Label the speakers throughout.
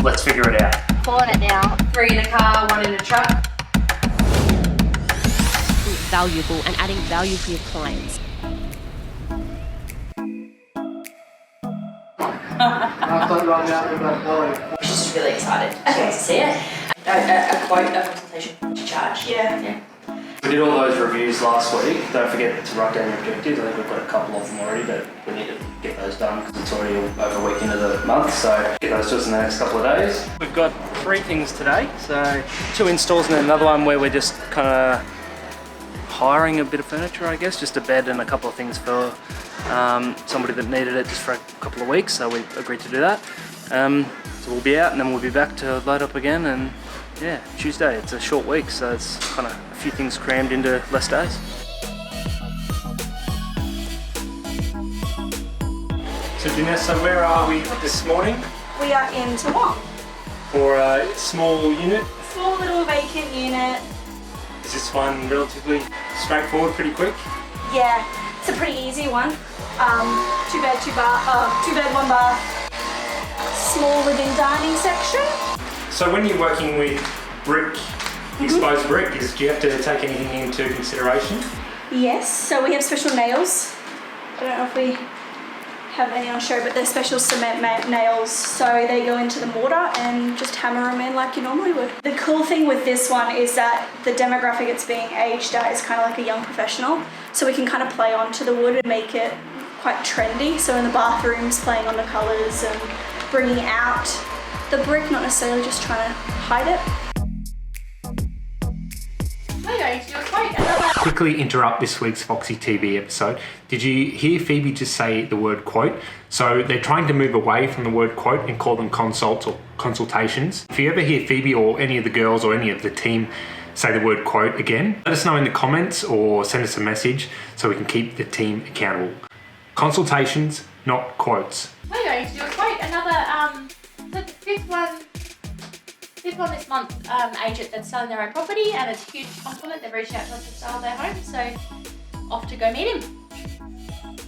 Speaker 1: Let's figure it out.
Speaker 2: Pulling it now.
Speaker 3: 3 in a car, 1 in a truck.
Speaker 4: Valuable and adding value for your clients.
Speaker 3: She's just really excited. She wants to see it. A quote, a consultation to charge. Yeah.
Speaker 1: We did all those reviews last week. Don't forget to write down your objectives. I think we've got a couple of them already, but we need to get those done because it's already over a week into the month. So get those to us in the next couple of days. We've got 3 things today. So 2 installs and then another one where we're just kind of hiring a bit of furniture, I guess, just a bed and a couple of things for somebody that needed it just for a couple of weeks. So we agreed to do that. So we'll be out and then we'll be back to load up again. And yeah, Tuesday, it's a short week, so it's kind of a few things crammed into less days. So Janessa, where are we this morning?
Speaker 5: We are in Toowong.
Speaker 1: For a small unit.
Speaker 5: Small little vacant unit.
Speaker 1: Is this one relatively straightforward, pretty quick?
Speaker 5: Yeah, it's a pretty easy one. 2 bed, 1 bath. Small living dining section.
Speaker 1: So when you're working with brick, exposed brick, do you have to take anything into consideration?
Speaker 5: Yes, so we have special nails. I don't know if we have any on show, but they're special cement nails. So they go into the mortar and just hammer them in like you normally would. The cool thing with this one is that the demographic it's being aged at is kind of like a young professional. So we can kind of play onto the wood and make it quite trendy. So in the bathrooms, playing on the colours and bringing out the brick, not necessarily just trying to hide it.
Speaker 6: Quickly interrupt this week's Foxy TV episode. Did you hear Phoebe just say the word quote? So they're trying to move away from the word quote and call them consults or consultations. If you ever hear Phoebe or any of the girls or any of the team say the word quote again, let us know in the comments or send us a message so we can keep the team accountable. Consultations, not quotes.
Speaker 2: We're going to do a quote. Another, the fifth one this month, agent that's selling their own property, and it's a huge compliment. They've reached out to us to sell their home, so off to go meet him.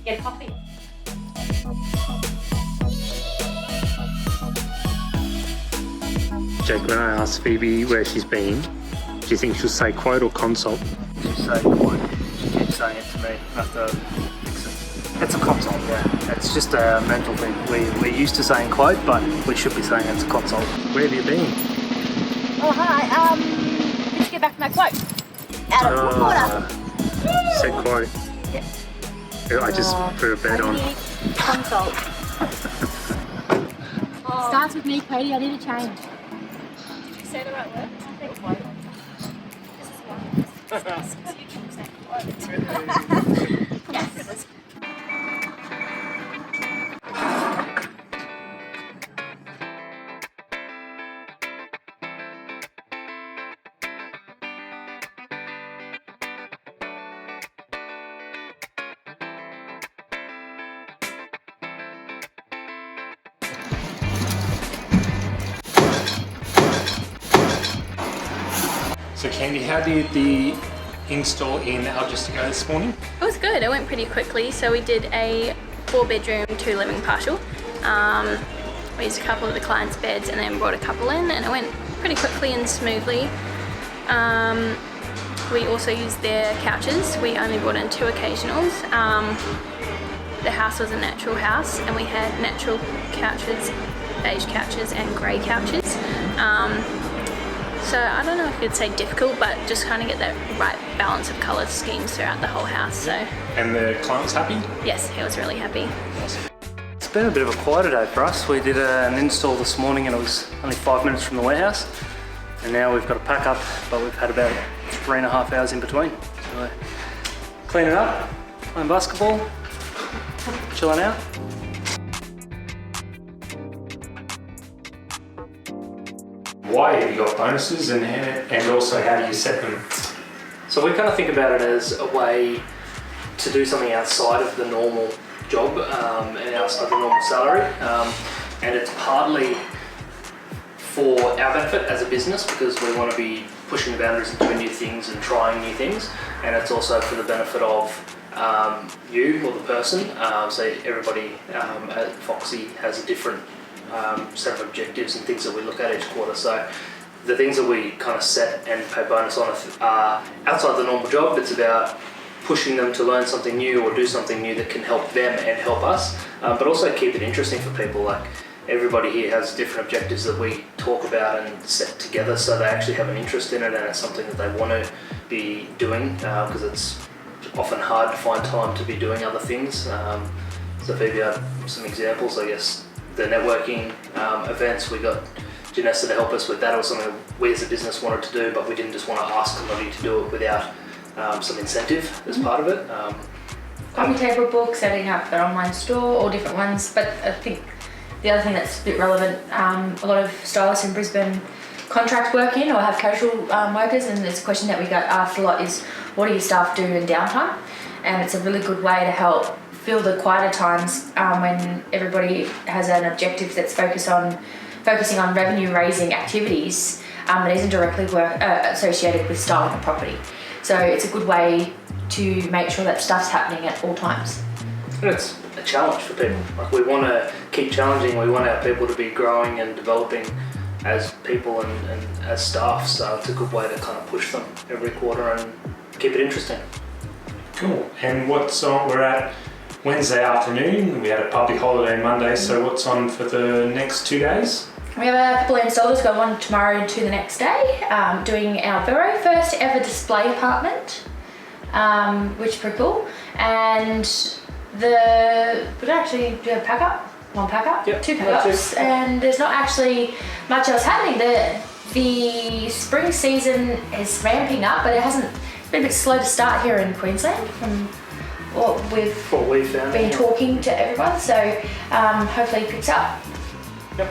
Speaker 2: Get a coffee.
Speaker 6: Jake, when I asked Phoebe where she's been, do you think she'll say quote or consult?
Speaker 1: She'll say quote. She keeps saying it to me. I have to fix it. It's a consult, yeah. It's just a mental thing. We're used to saying quote, but we should be saying it's a consult. Where have you been?
Speaker 2: Oh, hi. Did you get back to my quote? Out of water.
Speaker 6: Said quote.
Speaker 2: Yeah.
Speaker 6: I just put a bed on.
Speaker 2: Consult. Starts with me, Cody. I need a change.
Speaker 5: Did you say the right word? I think quote. This is one.
Speaker 2: Yes.
Speaker 6: So Candy, how did the install in Algester go this morning?
Speaker 7: It was good. It went pretty quickly. So we did a 4-bedroom, 2-living partial. We used a couple of the clients' beds and then brought a couple in, and it went pretty quickly and smoothly. We also used their couches. We only brought in 2 occasionals. The house was a natural house, and we had natural couches, beige couches and grey couches. So I don't know if you'd say difficult, but just kind of get that right balance of colour schemes throughout the whole house. So.
Speaker 6: And the client's happy?
Speaker 7: Yes, he was really happy.
Speaker 1: It's been a bit of a quieter day for us. We did an install this morning and it was only 5 minutes from the warehouse. And now we've got to pack up, but we've had about 3.5 hours in between. So cleaning up, playing basketball, chilling out.
Speaker 6: Why have you got bonuses and also how do you set them?
Speaker 1: So we kind of think about it as a way to do something outside of the normal job and outside the normal salary. And it's partly for our benefit as a business because we want to be pushing the boundaries and doing new things and trying new things. And it's also for the benefit of you or the person. So everybody at Foxy has a different set of objectives and things that we look at each quarter. So the things that we kind of set and pay bonus on are outside the normal job. It's about pushing them to learn something new or do something new that can help them and help us, but also keep it interesting for people. Like everybody here has different objectives that we talk about and set together, so they actually have an interest in it and it's something that they want to be doing, because it's often hard to find time to be doing other things. So Phoebe had some examples, I guess. The networking events, we got Janessa to help us with that, or something we as a business wanted to do, but we didn't just want to ask somebody to do it without some incentive as part of it.
Speaker 3: Coffee table book, setting up an online store, all different ones. But I think the other thing that's a bit relevant, a lot of stylists in Brisbane contract work in or have casual workers, and it's a question that we get asked a lot is, what do your staff do in downtime? And it's a really good way to help fill the quieter times when everybody has an objective that's focusing on revenue raising activities that isn't directly associated with styling a property. So it's a good way to make sure that stuff's happening at all times.
Speaker 1: And it's a challenge for people. Like, we want to keep challenging, we want our people to be growing and developing as people and as staff, so it's a good way to kind of push them every quarter and keep it interesting.
Speaker 6: Cool. And what's on? We're at Wednesday afternoon. We had a public holiday Monday, so what's on for the next 2 days?
Speaker 3: We have a couple of installers going on tomorrow to the next day, doing our very first ever display apartment, which is pretty cool. And we actually do a pack up, one pack up,
Speaker 1: yep,
Speaker 3: 2 pack ups, and there's not actually much else happening. The spring season is ramping up, but it's been a bit slow to start here in Queensland from what we've
Speaker 1: found,
Speaker 3: been talking to everyone, so hopefully it picks up.
Speaker 1: Yep.